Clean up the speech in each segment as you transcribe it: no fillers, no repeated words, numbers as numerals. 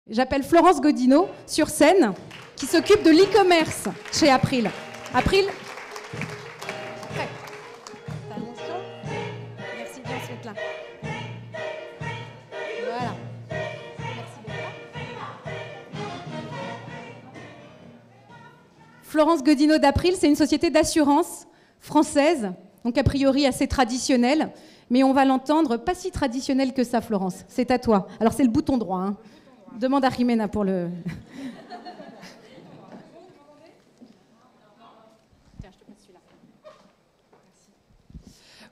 J'appelle Florence Godino sur scène, qui s'occupe de l'e-commerce chez April. April. Prêt. Attention. Merci bien, Svetlana. Voilà. Merci beaucoup. Florence Godino d'April, c'est une société d'assurance française, donc a priori assez traditionnelle, mais on va l'entendre, pas si traditionnelle que ça, Florence. C'est à toi. Alors c'est le bouton droit, hein. Demande à Jimena pour le... Tiens, je te passe celui-là.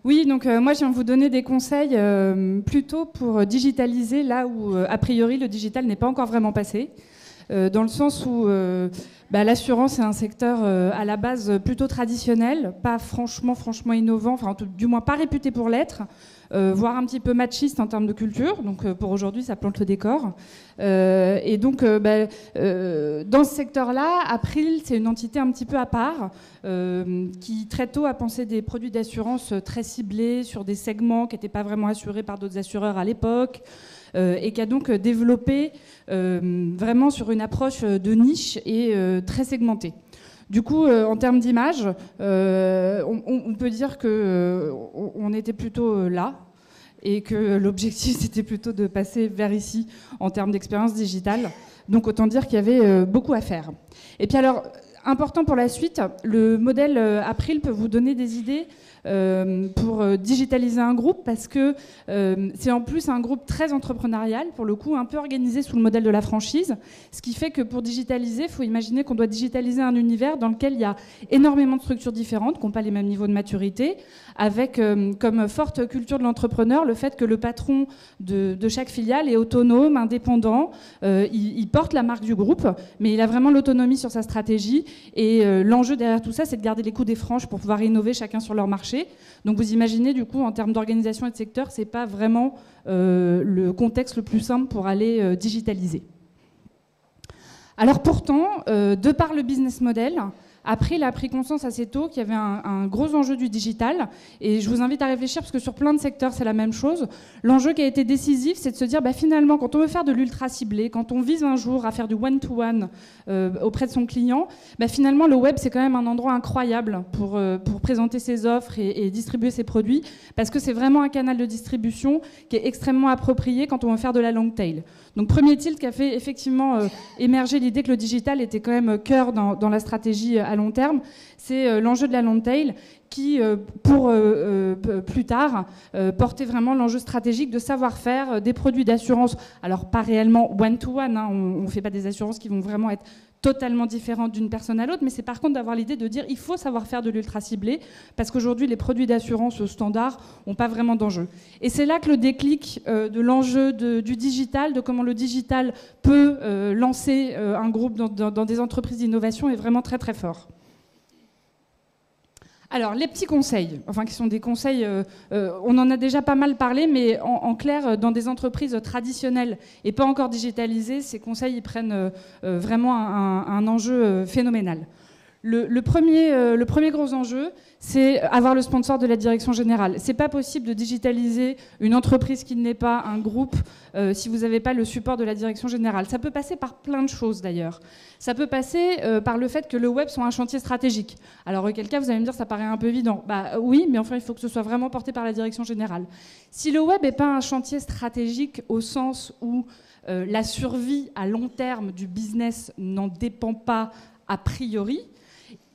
Oui, donc moi je viens vous donner des conseils plutôt pour digitaliser là où a priori le digital n'est pas encore vraiment passé. Dans le sens où l'assurance est un secteur à la base plutôt traditionnel, pas franchement innovant, enfin du moins pas réputé pour l'être, voire un petit peu machiste en termes de culture. Donc pour aujourd'hui, ça plante le décor. Et donc dans ce secteur-là, April, c'est une entité un petit peu à part qui très tôt a pensé des produits d'assurance très ciblés sur des segments qui n'étaient pas vraiment assurés par d'autres assureurs à l'époque. Et qui a donc développé vraiment sur une approche de niche et très segmentée. Du coup, en termes d'image, on peut dire qu'on était plutôt là et que l'objectif, c'était plutôt de passer vers ici en termes d'expérience digitale. Donc autant dire qu'il y avait beaucoup à faire. Et puis alors, important pour la suite, le modèle April peut vous donner des idées pour digitaliser un groupe parce que c'est en plus un groupe très entrepreneurial, pour le coup un peu organisé sous le modèle de la franchise, ce qui fait que pour digitaliser, il faut imaginer qu'on doit digitaliser un univers dans lequel il y a énormément de structures différentes qui n'ont pas les mêmes niveaux de maturité, avec comme forte culture de l'entrepreneur le fait que le patron de chaque filiale est autonome, indépendant, il porte la marque du groupe, mais il a vraiment l'autonomie sur sa stratégie et l'enjeu derrière tout ça, c'est de garder les coups des franges pour pouvoir innover chacun sur leur marché. Donc vous imaginez du coup en termes d'organisation et de secteur, c'est pas vraiment le contexte le plus simple pour aller digitaliser. Alors pourtant, de par le business model, April a pris conscience assez tôt qu'il y avait un gros enjeu du digital, et je vous invite à réfléchir parce que sur plein de secteurs c'est la même chose. L'enjeu qui a été décisif, c'est de se dire finalement quand on veut faire de l'ultra ciblé, quand on vise un jour à faire du one-to-one auprès de son client, finalement le web c'est quand même un endroit incroyable pour présenter ses offres et distribuer ses produits, parce que c'est vraiment un canal de distribution qui est extrêmement approprié quand on veut faire de la long tail. Donc premier tilt qui a fait effectivement émerger l'idée que le digital était quand même cœur dans la stratégie à long terme, c'est l'enjeu de la long tail qui, pour plus tard, portait vraiment l'enjeu stratégique de savoir-faire des produits d'assurance. Alors pas réellement one-to-one, hein, on ne fait pas des assurances qui vont vraiment être totalement différentes d'une personne à l'autre, mais c'est par contre d'avoir l'idée de dire il faut savoir faire de l'ultra ciblé, parce qu'aujourd'hui les produits d'assurance standard n'ont pas vraiment d'enjeu. Et c'est là que le déclic de l'enjeu du digital, de comment le digital peut lancer un groupe dans des entreprises d'innovation est vraiment très très fort. Alors, les petits conseils, qui sont des conseils, on en a déjà pas mal parlé, mais en clair, dans des entreprises traditionnelles et pas encore digitalisées, ces conseils ils prennent vraiment un enjeu phénoménal. Le premier gros enjeu, c'est avoir le sponsor de la direction générale. C'est pas possible de digitaliser une entreprise qui n'est pas un groupe si vous n'avez pas le support de la direction générale. Ça peut passer par plein de choses d'ailleurs. Ça peut passer par le fait que le web soit un chantier stratégique. Alors auquel cas vous allez me dire ça paraît un peu évident. Oui, mais enfin il faut que ce soit vraiment porté par la direction générale. Si le web n'est pas un chantier stratégique au sens où la survie à long terme du business n'en dépend pas a priori,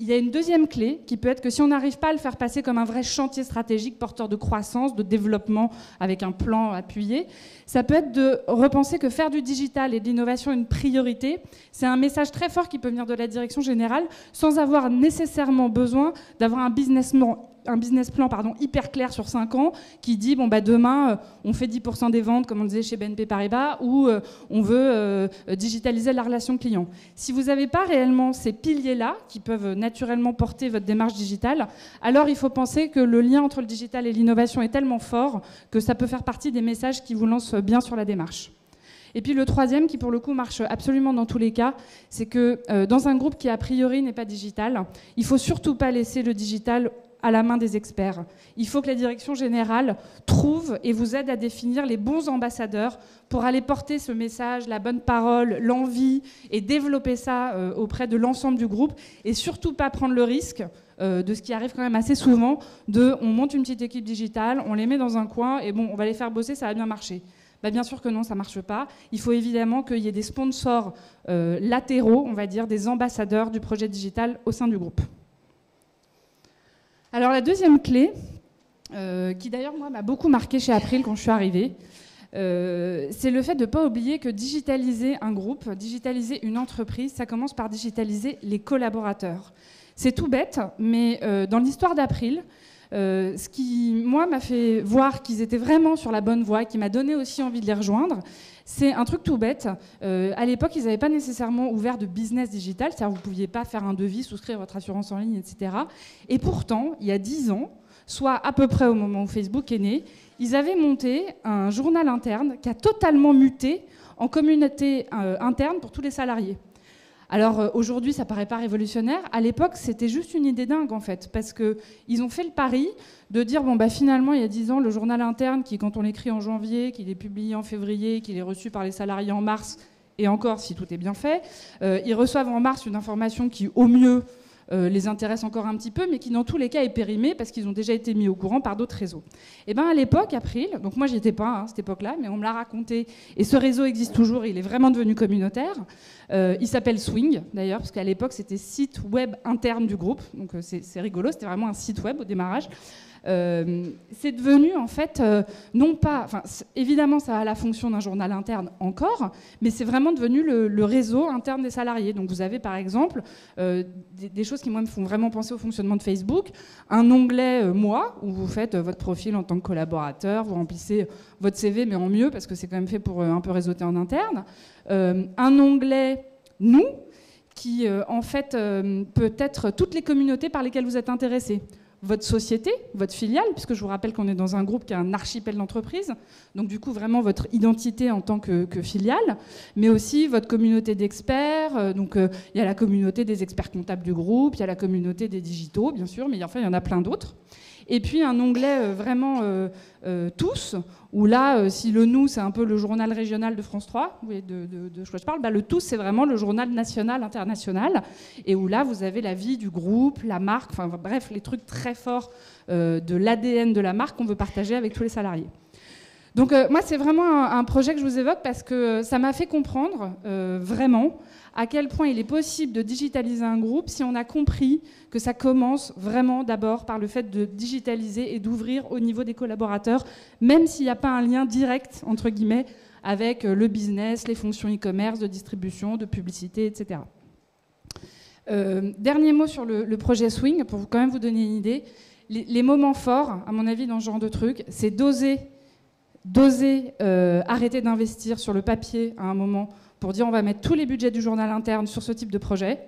il y a une deuxième clé qui peut être que si on n'arrive pas à le faire passer comme un vrai chantier stratégique porteur de croissance, de développement avec un plan appuyé, ça peut être de repenser que faire du digital et de l'innovation une priorité, c'est un message très fort qui peut venir de la direction générale sans avoir nécessairement besoin d'avoir un business plan hyper clair sur 5 ans qui dit demain on fait 10% des ventes comme on disait chez BNP Paribas ou on veut digitaliser la relation client. Si vous n'avez pas réellement ces piliers-là qui peuvent naturellement porter votre démarche digitale, alors il faut penser que le lien entre le digital et l'innovation est tellement fort que ça peut faire partie des messages qui vous lancent bien sur la démarche. Et puis le troisième, qui pour le coup marche absolument dans tous les cas, c'est que dans un groupe qui a priori n'est pas digital, il ne faut surtout pas laisser le digital à la main des experts. Il faut que la direction générale trouve et vous aide à définir les bons ambassadeurs pour aller porter ce message, la bonne parole, l'envie, et développer ça auprès de l'ensemble du groupe, et surtout pas prendre le risque de ce qui arrive quand même assez souvent, on monte une petite équipe digitale, on les met dans un coin, et bon, on va les faire bosser, ça va bien marcher. Bah, bien sûr que non, ça ne marche pas. Il faut évidemment qu'il y ait des sponsors latéraux, on va dire, des ambassadeurs du projet digital au sein du groupe. Alors la deuxième clé, qui d'ailleurs moi m'a beaucoup marqué chez April quand je suis arrivée, c'est le fait de ne pas oublier que digitaliser un groupe, digitaliser une entreprise, ça commence par digitaliser les collaborateurs. C'est tout bête, mais dans l'histoire d'April, ce qui, moi, m'a fait voir qu'ils étaient vraiment sur la bonne voie, qui m'a donné aussi envie de les rejoindre, c'est un truc tout bête. À l'époque, ils n'avaient pas nécessairement ouvert de business digital, c'est-à-dire que vous ne pouviez pas faire un devis, souscrire votre assurance en ligne, etc. Et pourtant, il y a 10 ans, soit à peu près au moment où Facebook est né, ils avaient monté un journal interne qui a totalement muté en communauté interne pour tous les salariés. Alors aujourd'hui, ça paraît pas révolutionnaire. À l'époque, c'était juste une idée dingue en fait, parce qu'ils ont fait le pari de dire bon bah finalement, il y a 10 ans, le journal interne, qui quand on l'écrit en janvier, qu'il est publié en février, qu'il est reçu par les salariés en mars, et encore si tout est bien fait, ils reçoivent en mars une information qui au mieux les intéresse encore un petit peu, mais qui dans tous les cas est périmée parce qu'ils ont déjà été mis au courant par d'autres réseaux. Et bien à l'époque, April, donc moi j'y étais pas à cette époque-là, mais on me l'a raconté, et ce réseau existe toujours, il est vraiment devenu communautaire. Il s'appelle Swing d'ailleurs, parce qu'à l'époque c'était site web interne du groupe, donc c'est rigolo, c'était vraiment un site web au démarrage. C'est devenu en fait non pas, enfin évidemment ça a la fonction d'un journal interne encore, mais c'est vraiment devenu le réseau interne des salariés. Donc vous avez par exemple des choses qui moi me font vraiment penser au fonctionnement de Facebook, un onglet moi où vous faites votre profil en tant que collaborateur, vous remplissez votre CV mais en mieux parce que c'est quand même fait pour un peu réseauter en interne, un onglet nous qui en fait peut être toutes les communautés par lesquelles vous êtes intéressés. Votre société, votre filiale, puisque je vous rappelle qu'on est dans un groupe qui a un archipel d'entreprises, donc du coup vraiment votre identité en tant que filiale, mais aussi votre communauté d'experts, donc il y a la communauté des experts comptables du groupe, il y a la communauté des digitaux, bien sûr, mais enfin il y en a plein d'autres. Et puis un onglet vraiment tous, où là, si le nous, c'est un peu le journal régional de France 3, vous voyez de quoi je parle, bah, le tous, c'est vraiment le journal national, international, et où là, vous avez la vie du groupe, la marque, enfin bref, les trucs très forts de l'ADN de la marque qu'on veut partager avec tous les salariés. Donc moi, c'est vraiment un projet que je vous évoque parce que ça m'a fait comprendre vraiment à quel point il est possible de digitaliser un groupe si on a compris que ça commence vraiment d'abord par le fait de digitaliser et d'ouvrir au niveau des collaborateurs, même s'il n'y a pas un lien direct, entre guillemets, avec le business, les fonctions e-commerce, de distribution, de publicité, etc. Dernier mot sur le projet Swing, pour quand même vous donner une idée. Les moments forts, à mon avis, dans ce genre de truc, c'est d'oser arrêter d'investir sur le papier à un moment pour dire on va mettre tous les budgets du journal interne sur ce type de projet.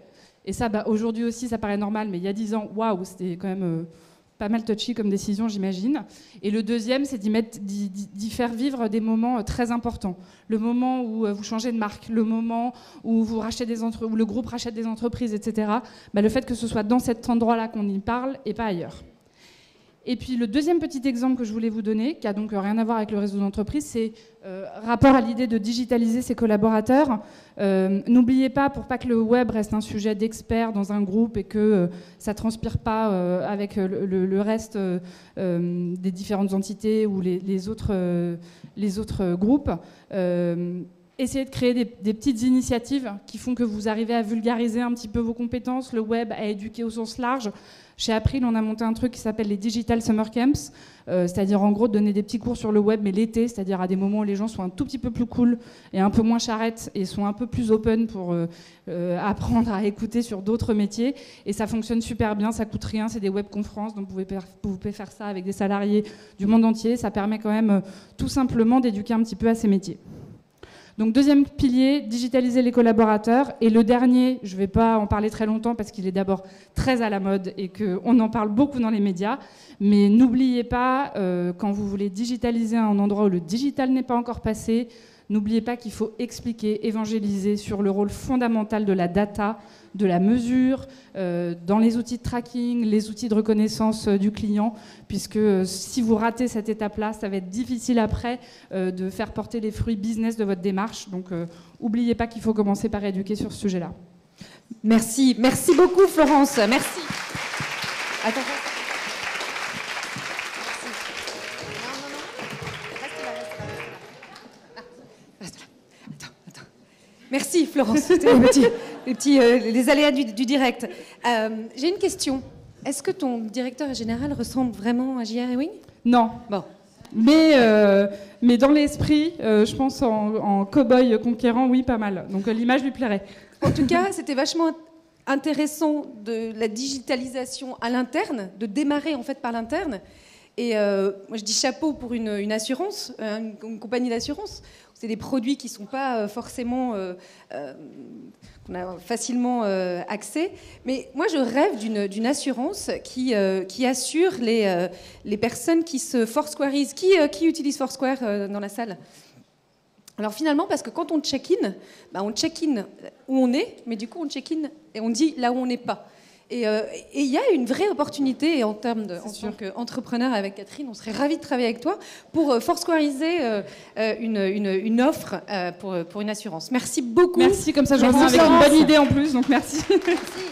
Et ça, bah, aujourd'hui aussi, ça paraît normal, mais il y a 10 ans, waouh, c'était quand même pas mal touchy comme décision, j'imagine. Et le deuxième, c'est d'y faire vivre des moments très importants. Le moment où vous changez de marque, le moment où, vous rachetez où le groupe rachète des entreprises, etc. Bah, le fait que ce soit dans cet endroit-là qu'on y parle et pas ailleurs. Et puis le deuxième petit exemple que je voulais vous donner, qui a donc rien à voir avec le réseau d'entreprise, c'est rapport à l'idée de digitaliser ses collaborateurs. N'oubliez pas, pour pas que le web reste un sujet d'experts dans un groupe et que ça transpire pas avec le reste des différentes entités ou les autres groupes, essayez de créer des petites initiatives qui font que vous arrivez à vulgariser un petit peu vos compétences, le web, à éduquer au sens large. Chez April, on a monté un truc qui s'appelle les Digital Summer Camps, c'est-à-dire en gros donner des petits cours sur le web, mais l'été, c'est-à-dire à des moments où les gens sont un tout petit peu plus cool et un peu moins charrettes et sont un peu plus open pour apprendre à écouter sur d'autres métiers. Et ça fonctionne super bien, ça coûte rien, c'est des webconférences, donc vous pouvez faire ça avec des salariés du monde entier. Ça permet quand même tout simplement d'éduquer un petit peu à ces métiers. Donc deuxième pilier, digitaliser les collaborateurs. Et le dernier, je ne vais pas en parler très longtemps parce qu'il est d'abord très à la mode et qu'on en parle beaucoup dans les médias. Mais n'oubliez pas, quand vous voulez digitaliser un endroit où le digital n'est pas encore passé, N'oubliez pas qu'il faut expliquer, évangéliser sur le rôle fondamental de la data, de la mesure, dans les outils de tracking, les outils de reconnaissance du client, puisque si vous ratez cette étape-là, ça va être difficile après de faire porter les fruits business de votre démarche. Donc, n'oubliez pas qu'il faut commencer par éduquer sur ce sujet-là. Merci. Merci beaucoup, Florence. Merci. Attends. Merci Florence, les aléas du direct. J'ai une question. Est-ce que ton directeur général ressemble vraiment à J.R. Ewing ? Non. Bon. Mais dans l'esprit, je pense en cow-boy conquérant, oui, pas mal. Donc l'image lui plairait. En tout cas, c'était vachement intéressant de la digitalisation à l'interne, de démarrer en fait par l'interne. Et moi, je dis chapeau pour une assurance, une compagnie d'assurance. C'est des produits qui ne sont pas forcément qu'on a facilement accès. Mais moi, je rêve d'une assurance qui assure les personnes qui se Foursquareisent. Qui utilise Foursquare dans la salle ? Alors finalement, parce que quand on check-in, on check-in où on est, mais du coup, on check-in et on dit là où on n'est pas. Et il y a une vraie opportunité en tant qu'entrepreneur avec Catherine, on serait ravis de travailler avec toi pour Foursquareiser une offre pour une assurance. Merci beaucoup. Merci, comme ça je reviens avec une bonne idée en plus, donc merci. Merci.